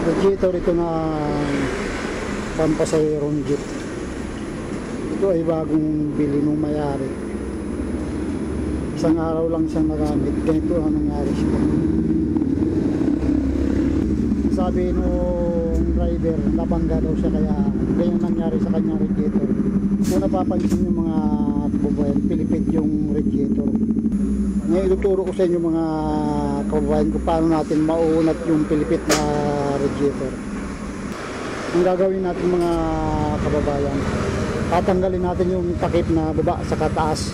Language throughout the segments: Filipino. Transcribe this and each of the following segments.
Radiator ito na pampasayron jeep. Ito ay bagong bili nung mayari. Isang araw lang siyang nagamit. Ganito ang nangyari siya. Sabi nung driver, nabangga daw siya kaya ganyan nangyari sa kanyang radiator. Kung napapansin yung mga kababayan, pilipit yung radiator. Ngayon ituturo ko sa inyo mga kababayan kung paano natin mauunat yung pilipit na radiator. Ang gagawin natin mga kababayan, tatanggalin natin yung takip na baba sa kataas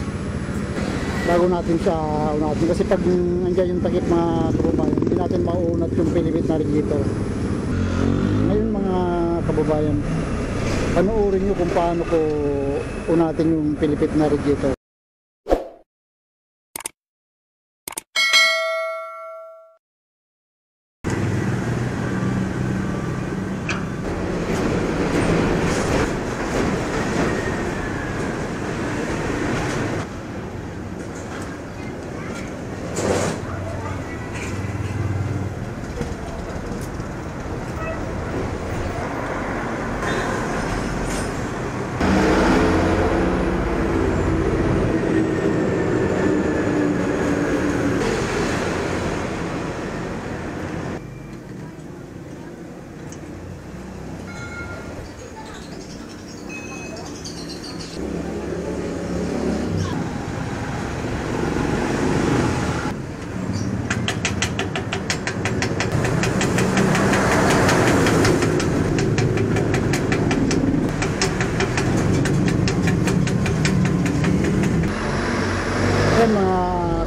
bago natin siya unatin. Kasi pag nandiyan yung takip mga kababayan, hindi natin mauunat yung pilipit na radiator. Ngayon mga kababayan, panoorin nyo kung paano ko unatin yung pilipit na radiator. Mga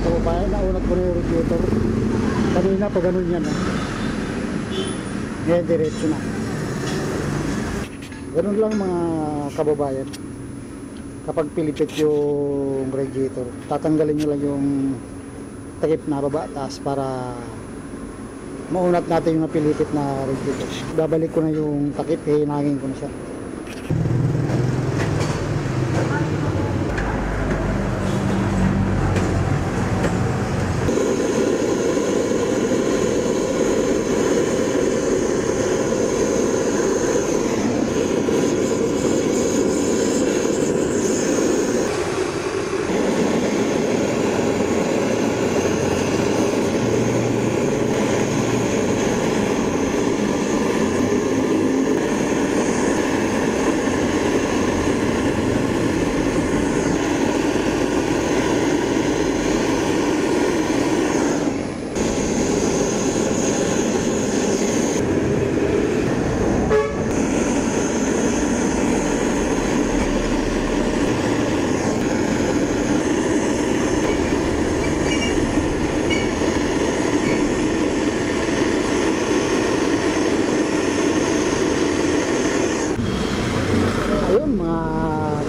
kababayan, naunat ko na yung radiator. Kanina pa ganun yan. Ngayon diretso na. Ganun lang mga kababayan. Kapag pilipit yung radiator, tatanggalin nyo lang yung takip na baba taas para maunat natin yung napilipit na radiator. Babalik ko na yung takip, hinangin ko na siya.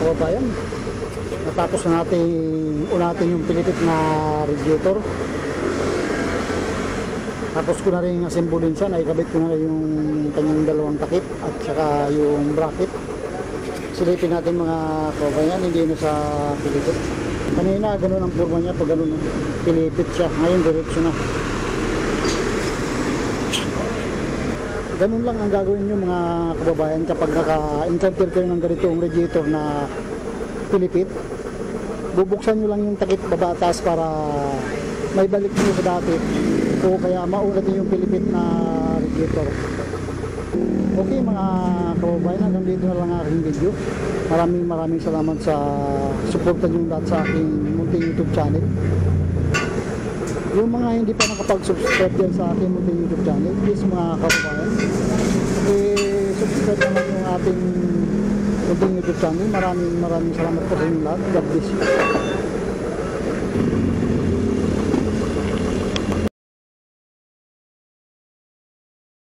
Kababayan, natapos na natin unatin yung pilipit na radiator. Tapos ko na rin asimbulin siya, naikabit ko na rin yung kanyang dalawang takip at saka yung bracket. Silipin natin mga kababayan, hindi na sa pilipit. Kanina ganun ang forma niya, pag ganun pilipit siya, ngayon diretso na. Ganun lang ang gagawin nyo mga kababayan kapag naka-encounter kayo ng ganitong radiator na pilipit. Bubuksan nyo lang yung takip baba taas para may balik nyo sa dati o kaya maunat yung pilipit na radiator. Okay mga kababayan, hanggang dito na lang aking video. Maraming salamat sa suporta nyo lahat sa aking munting YouTube channel. Yung mga hindi pa nakapag-subscribe yan sa ating munting YouTube channel, please mga kababayan, subscribe naman yung ating munting YouTube channel. Maraming salamat po sa inyo lahat. God bless you.